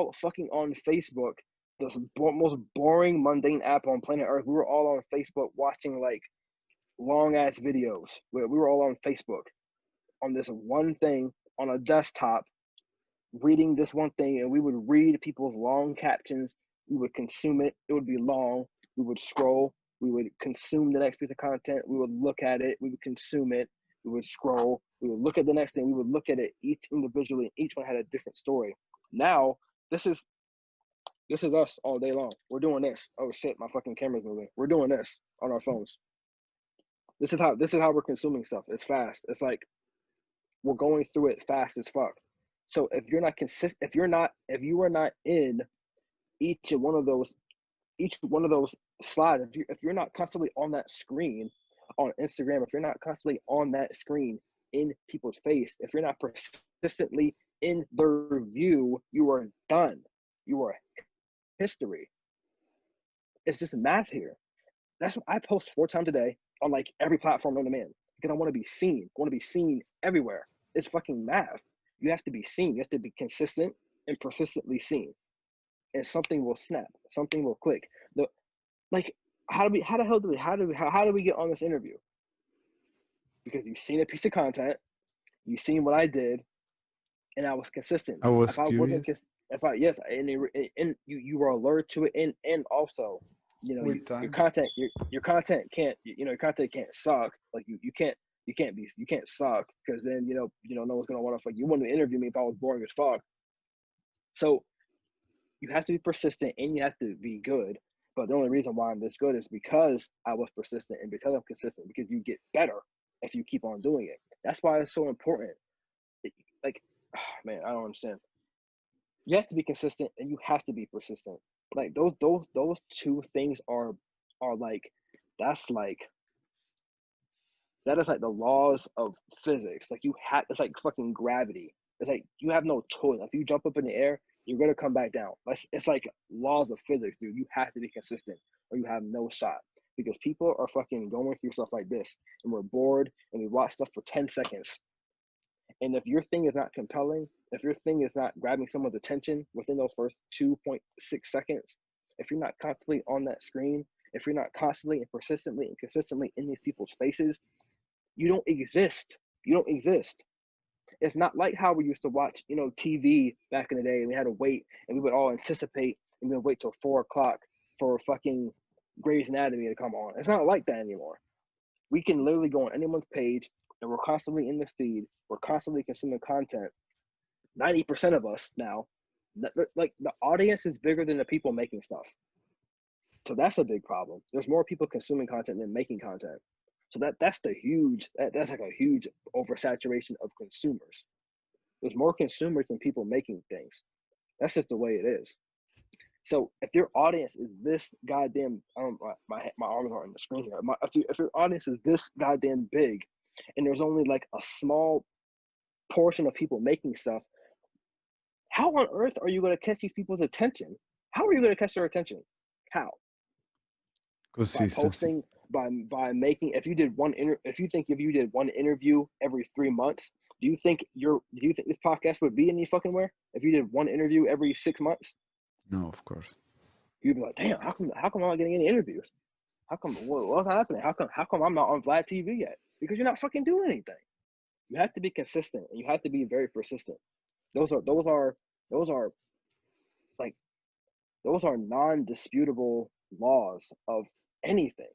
all fucking on Facebook, the most boring, mundane app on planet Earth. We were all on Facebook watching like long ass videos. We were all on Facebook on this one thing on a desktop, reading this one thing, and we would read people's long captions. We would consume it. It would be long. We would scroll. We would consume the next piece of content. We would look at it. We would consume it. We would scroll. We would look at the next thing. We would look at it each individually. Each one had a different story. Now, this is us all day long. We're doing this. Oh shit, my fucking camera's moving. We're doing this on our phones. This is how we're consuming stuff. It's fast. It's like we're going through it fast as fuck. So if you're not consistent, if you are not in each one of those slides, if you're not constantly on that screen on Instagram, if you're not constantly on that screen in people's face, if you're not persistently in their view, you are done. You are history. It's just math here. That's what I post 4 times a day on like every platform known to man, because I want to be seen. I want to be seen everywhere. It's fucking math. You have to be seen. You have to be consistent and persistently seen, and something will snap. Something will click. How do we get on this interview? Because you've seen a piece of content, you've seen what I did, and I was consistent. I was If I curious. wasn't, and you were alert to it, and also, you know, With your time. content, your content can't, your content can't suck. Like you can't suck, because then no one's gonna want to you wouldn't interview me if I was boring as fuck. So you have to be persistent and you have to be good. But the only reason why I'm this good is because I was persistent and because I'm consistent, because you get better if you keep on doing it. That's why it's so important. Like, man, I don't understand. You have to be consistent and you have to be persistent. Like those 2 things are like, that is like the laws of physics. Like it's like fucking gravity. It's like you have no choice. If you jump up in the air, you're gonna come back down. It's like laws of physics, dude. You have to be consistent or you have no shot. Because people are fucking going through stuff like this, and we're bored, and we watch stuff for 10 seconds. And if your thing is not compelling, if your thing is not grabbing someone's attention within those first 2.6 seconds, if you're not constantly on that screen, if you're not constantly and persistently and consistently in these people's faces, you don't exist. You don't exist. It's not like how we used to watch, TV back in the day, and we had to wait, and we would all anticipate, and we would wait till 4 o'clock for fucking Grey's Anatomy to come on. It's not like that anymore. We can literally go on anyone's page, and we're constantly in the feed. We're constantly consuming content. 90% of us now, like the audience is bigger than the people making stuff. So that's a big problem. There's more people consuming content than making content. So that's like a huge oversaturation of consumers. There's more consumers than people making things. That's just the way it is. So if your audience is this goddamn, my arms aren't on the screen here. If your audience is this goddamn big, and there's only like a small portion of people making stuff, how on earth are you going to catch these people's attention? How are you going to catch their attention? How? By posting, by making. If you did one interview every 3 months, do you think this podcast would be any fucking where if you did one interview every 6 months? No, of course. You'd be like, damn, how come I'm not getting any interviews? How come what's happening? How come I'm not on Vlad TV yet? Because you're not fucking doing anything. You have to be consistent and you have to be very persistent. Those are non-disputable laws of anything.